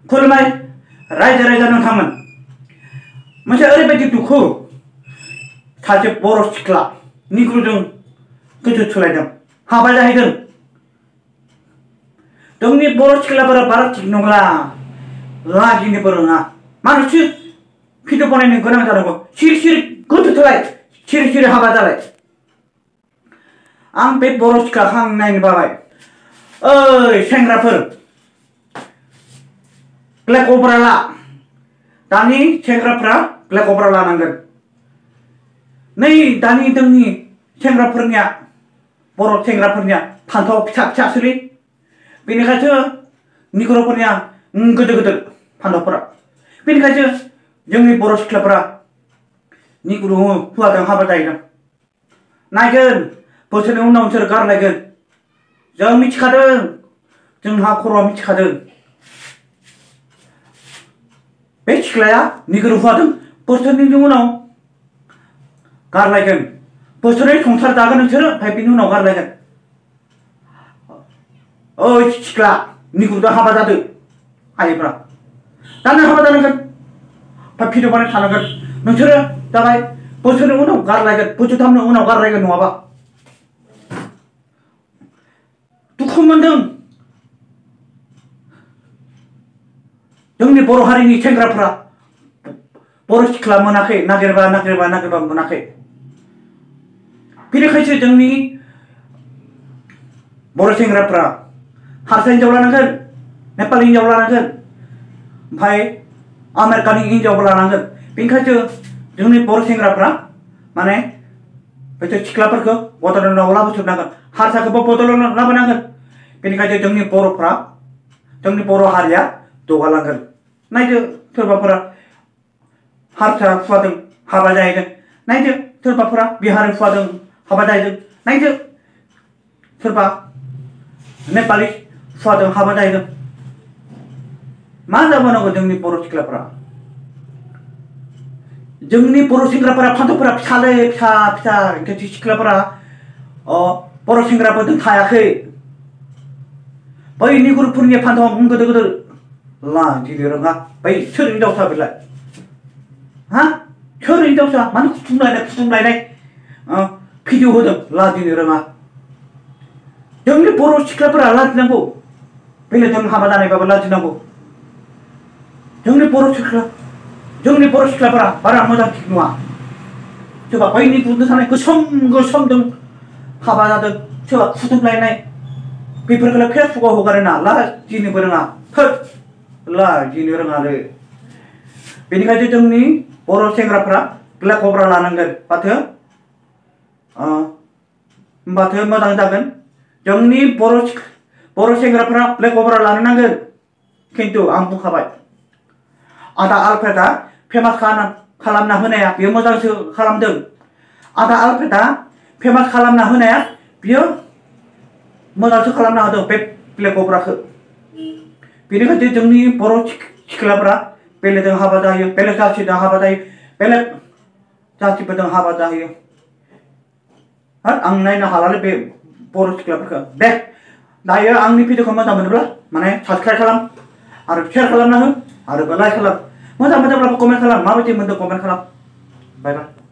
खुलुमबाय रायजो राजा नोंथांमोन मोनसे ओरैबायदि दुखु सासे बर' सिख्ला निग्रुजों गोसो थोलायदों हाबा जाहैदों जोंनि बर' सिख्लाफोरा बारा थिग नंला लाजिनोबो रोङा मानोसो भिडिअ बनायनो गोनां जानांगौ सिरि सिरि गोसो थोलाय सिरि सिरि हाबा जालाय आं बे बर' सिख्लाखौ आं नायनो बाबाय ओइ सेंग्राफोर ब्लेक अब्रा ला दानि सेंग्राफ्रा ब्लेक अब्रा लानांगोन नै दानि जोंनि सेंग्राफोरनिया बर' सेंग्राफोरनिया फान्थाव फिसा फिसासोलै बेनिखायसो निग्र'फोरनिया गोदोर गोदोर फान्थावफोरा बेनिखायसो जोंनि बर' सिख्लाफोरा निग्र' हौवाजों हाबा जाहैदों नायगोन बोसोरनि उनाव नोंसोर गारलायगोन जों मिथिखादों जोंहा खर'आ मिथिखादों बे सिख्लाया निग्र' हौवाजों बोसोरनि उनाव गारलायगोन बोसोरै संसार जागोन नोंसोरो ओमफ्राय बिनि उनाव गारलायगोन ओइ सिख्ला निग्र'जों हाबा जादो हायोब्ला दानो हाबा जानांगोन ओमफ्राय भिडिअ बानायनो थानांगोन नोंसोरो जाबाय बोसोरनि उनाव गारलायगोन बोसोरथामनि उनाव गारलायगोन नङाबा दुखु मोनदों जोंनि बर' हारिनि सेंग्राफ्रा बर' सिख्ला मोनाखै नागिरबा मोनाखै बेनिखायसो जोंनि बर' सेंग्राफ्रा हारसा हिन्जाव लानांगोन नेपालि हिन्जाव लानांगोन ओमफ्राय आमेरिकानि हिन्जावबो लानांगोन बेनिखायसो जोंनि बर' सेंग्राफ्रा माने बैसोर सिख्लाफोरखौ बड'लेण्डआव लाबोजोबनांगोन हारसाखौबो बड'लेण्डआव लाबोनांगोन बेनिखायसो जोंनि बर'फ्रा जोंनि बर' हारिया जौगालांगोन नायदो सोरबाफोरा हारसा हौवाजों हाबा जाहैदों नायदो सोरबाफोरा बिहारि हौवाजों हाबा जाहैदों नायदो सोरबा नेपालि हौवाजों हाबा जाहैदों मा जाबावनांगौ जोंनि बर' सिख्लाफोरा जोंनि बर' सेंग्राफोरा फान्थावफोरा फिसालै फिसा फिसा ओंखायसो सिख्लाफोरा बर' सेंग्राफोरजों थायाखै बै निग्र'फोरनि फान्थाव गोदोर गोदोर लाजिनो रोङा बै सोर हिन्जावसा बेलाय हा सोर हिन्जावसा मानो खुथुमलायनाय भिडिअ होदों लाजिनो रोङा जोंनि बर' सिख्लाफोरा लाजिनांगौ बेलेगजों हाबा जानायबाबो लाजिनांगौ जोंनि बर' सिख्लाफोरा बारा मोजां थिग नङा सोरबा बै निग्र'जों थानाय गोसोमजों हाबा जादों सोरबा खुथुमलायनाय बेफोरखौलाय फेसबुकआव हगारोना लाजिनोबो रोङा लाजिनो रोङालै बेनिखायनो जोंनि बर' सेंग्राफ्रा ब्लेक अब्रा लानांगोन होमबाथो मोजां जागोन जोंनि बर' सेंग्राफ्रा ब्लेक अब्रा लानो नांगोन खिन्थु आं बुंखाबाय आदा आलफ्रेडआ फेमास खालामना होनाया बियो मोजांसो खालामदों आदा आलफ्रेडआ फेमास खालामना होनाया बियो मोजांसो खालामना होदों बे ब्लेक अब्राखौ बेनिखायनो जोंनि बर' सिख्लाफ्रा बेलेगजों हाबा जायो बेलेग जाथिजों हाबा जायो बेलेग जातिफोरजों हाबा जायो आं नायनो हालालै बे बर' सिख्लाफोरखौ दे दायो आंनि भिडिअखौ मोजां मोनोब्ला माने साबस्क्राइब खालाम आरो शेयार खालामना हो आरो लाइक खालाम मोजां मोनोब्लाबो कमेन्ट खालाम माबायदि मोनदों कमेन्ट खालाम बाय बाय